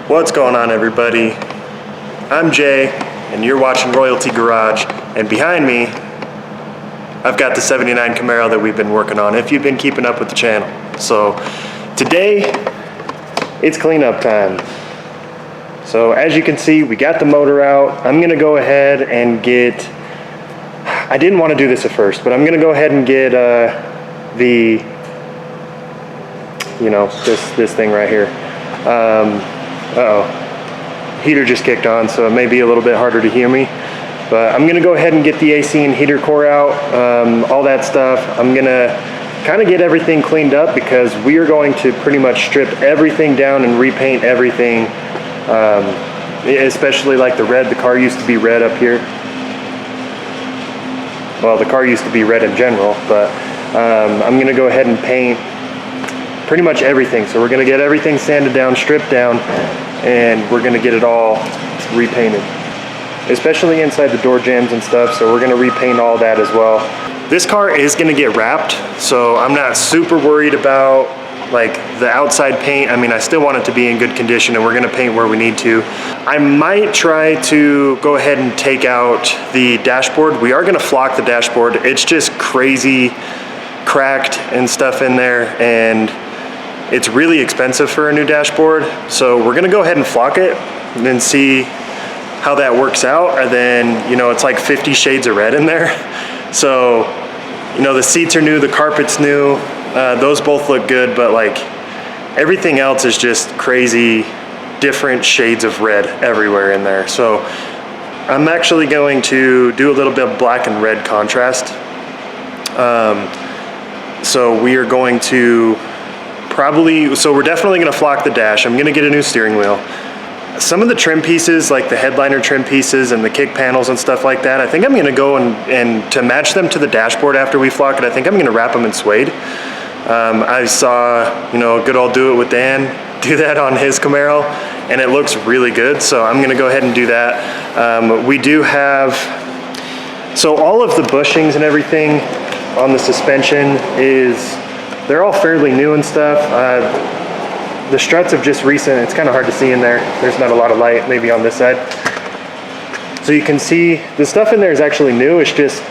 What's going on, everybody? I'm Jay, and you're watching Royalty Garage, and behind me, I've got the 79 Camaro that we've been working on, if you've been keeping up with the channel. So, today, it's cleanup time. So, as you can see, we got the motor out. I'm gonna go ahead and get, I didn't want to do this at first, but I'm gonna go ahead and get this thing right here. Heater just kicked on, so it may be a little bit harder to hear me, but I'm gonna go ahead and get the AC and heater core out, all that stuff. I'm gonna kind of get everything cleaned up because we are going to pretty much strip everything down and repaint everything, especially like the red. The car used to be red up here. Well, the car used to be red in general, but I'm gonna go ahead and paint pretty much everything. So we're gonna get everything sanded down, stripped down, and we're gonna get it all repainted, especially inside the door jambs and stuff. So we're gonna repaint all that as well. This car is gonna get wrapped, so I'm not super worried about like the outside paint. I mean, I still want it to be in good condition, and we're gonna paint where we need to. I might try to go ahead and take out the dashboard. We are gonna flock the dashboard. It's just crazy cracked and stuff in there, and it's really expensive for a new dashboard. So we're gonna go ahead and flock it and then see how that works out. And then, it's like 50 shades of red in there. So, the seats are new, the carpet's new, those both look good, but like everything else is just crazy, different shades of red everywhere in there. So I'm actually going to do a little bit of black and red contrast. So we are going to we're definitely gonna flock the dash. I'm gonna get a new steering wheel. Some of the trim pieces, like the headliner trim pieces and the kick panels and stuff like that, I think I'm gonna go and to match them to the dashboard after we flock it, I think I'm gonna wrap them in suede. I saw, good old Do It With Dan do that on his Camaro, and it looks really good, so I'm gonna go ahead and do that. We do have, so all of the bushings and everything on the suspension they're all fairly new and stuff. The struts have just recent, it's kind of hard to see in there. There's not a lot of light, maybe on this side. So you can see the stuff in there is actually new. It's just,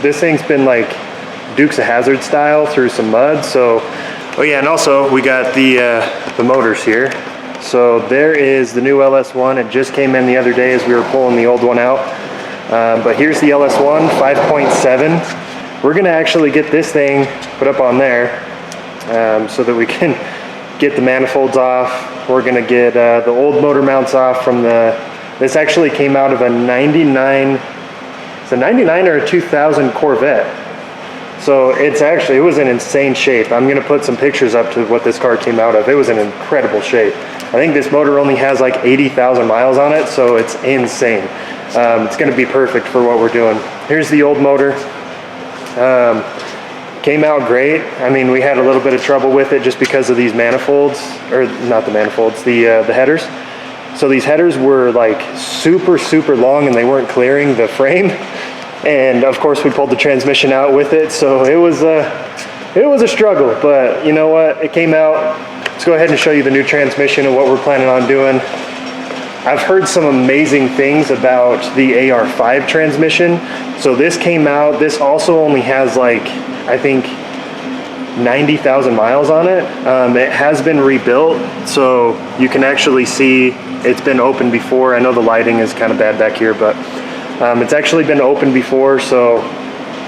this thing's been like Dukes of Hazzard style through some mud. So, oh yeah, and also we got the motors here. So there is the new LS1. It just came in the other day as we were pulling the old one out. But here's the LS1 5.7. We're gonna actually get this thing put up on there so that we can get the manifolds off. We're gonna get the old motor mounts off from this actually came out of a 99, it's a 99 or a 2000 Corvette. So it was in insane shape. I'm gonna put some pictures up to what this car came out of. It was in incredible shape. I think this motor only has like 80,000 miles on it, so it's insane. It's gonna be perfect for what we're doing. Here's the old motor. Came out great. I mean, we had a little bit of trouble with it just because of these manifolds, or not the manifolds, the headers. So these headers were like super, super long, and they weren't clearing the frame. And of course, we pulled the transmission out with it, so it was a struggle. But you know what? It came out. Let's go ahead and show you the new transmission and what we're planning on doing. I've heard some amazing things about the AR5 transmission. So this came out, this also only has like, I think 90,000 miles on it. It has been rebuilt, so you can actually see it's been opened before. I know the lighting is kind of bad back here, but it's actually been opened before, so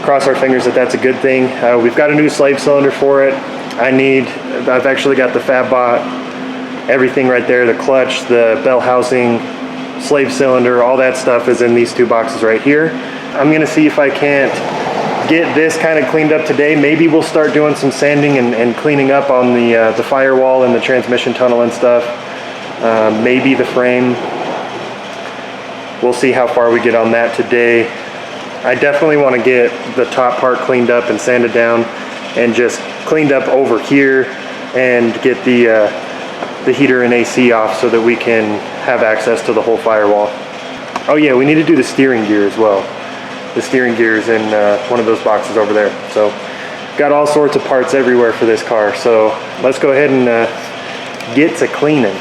cross our fingers that that's a good thing. We've got a new slave cylinder for it. I've actually got the fab bot, everything right there, the clutch, the bell housing, slave cylinder, all that stuff is in these two boxes right here. I'm gonna see if I can't get this kind of cleaned up today. Maybe we'll start doing some sanding and cleaning up on the firewall and the transmission tunnel and stuff. Maybe the frame. We'll see how far we get on that today. I definitely want to get the top part cleaned up and sanded down, and just cleaned up over here, and get the heater and AC off so that we can have access to the whole firewall. Oh yeah, we need to do the steering gear as well. The steering gear is in one of those boxes over there. So got all sorts of parts everywhere for this car. So let's go ahead and get to cleaning.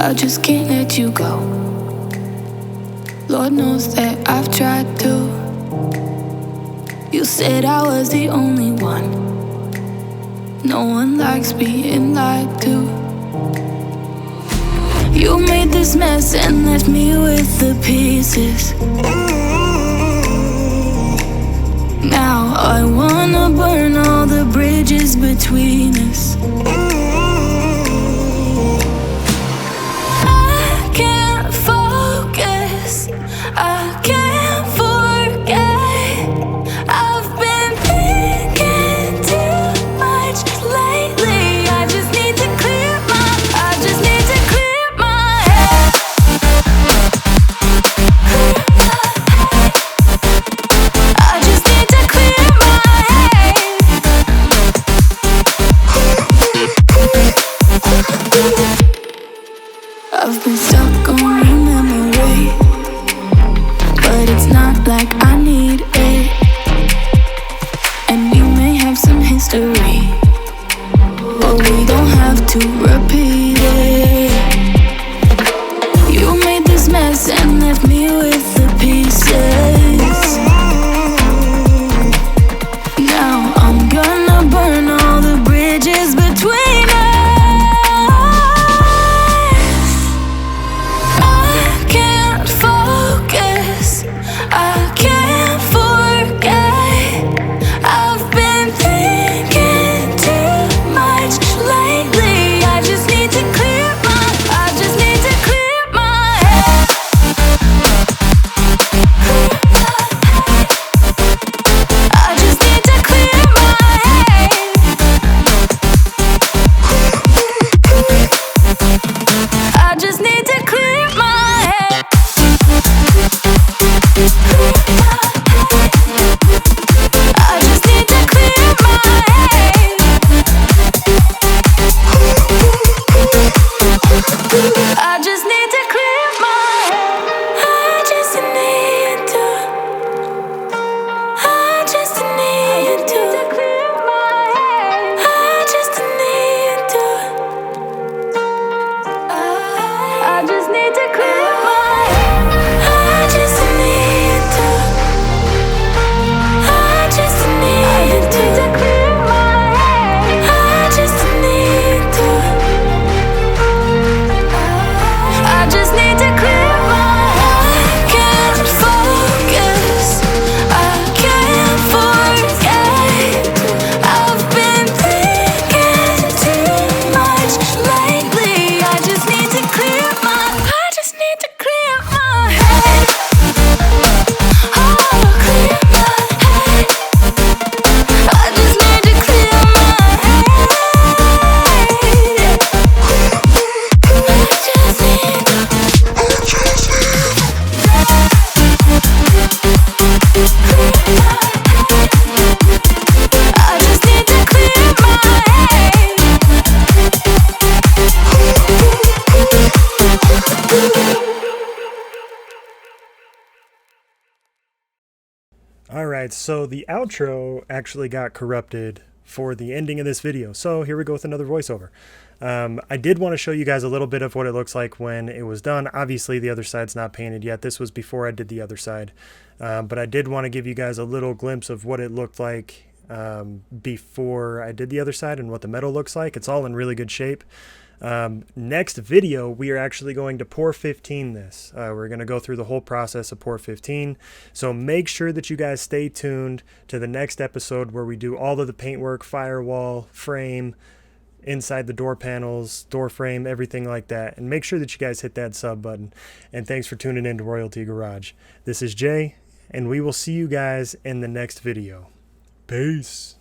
I just can't let you go. Lord knows that I've tried to. You said I was the only one. No one likes being lied to. You made this mess and left me with the pieces. Now I wanna burn all the bridges between us. I can't focus, I can't forget. I've been thinking too much lately. I just need to clear my, I just need to clear my head. I just need to clear my head. I've been stuck on your memory, but it's not like I need it. And we may have some history, but we don't have to repeat it. You made this mess and left me with the pieces. Now I'm gonna burn all the bridges between us. I can't focus, I can't forget. I've been thinking too much lately. I just need to clear my, I just need to clear my head. I just need to clear my head. I just need to clear my head. I just need to clear my head. I just need to clear my head. I just need to. I just need to clear my head. I just need to. I just need to clear my head. I just need to. I just need to clear my head. I just need to. I just need to clear my head. I can't focus, I can't forget. I've been thinking too much lately. I just need to clear my, I just need to clear my head. Oh, clear my head. I just need to clear my head. I just need to. I just need to clear my head. Alright, so the outro actually got corrupted for the ending of this video. So here we go with another voiceover. I did want to show you guys a little bit of what it looks like when it was done. Obviously the other side's not painted yet. This was before I did the other side. But I did want to give you guys a little glimpse of what it looked like before I did the other side and what the metal looks like. It's all in really good shape. Next video, we are actually going to pour 15 this. We're going to go through the whole process of pour 15. So make sure that you guys stay tuned to the next episode where we do all of the paintwork, firewall, frame, inside the door panels, door frame, everything like that. And make sure that you guys hit that sub button. And thanks for tuning in to Royalty Garage. This is Jay, and we will see you guys in the next video. Peace.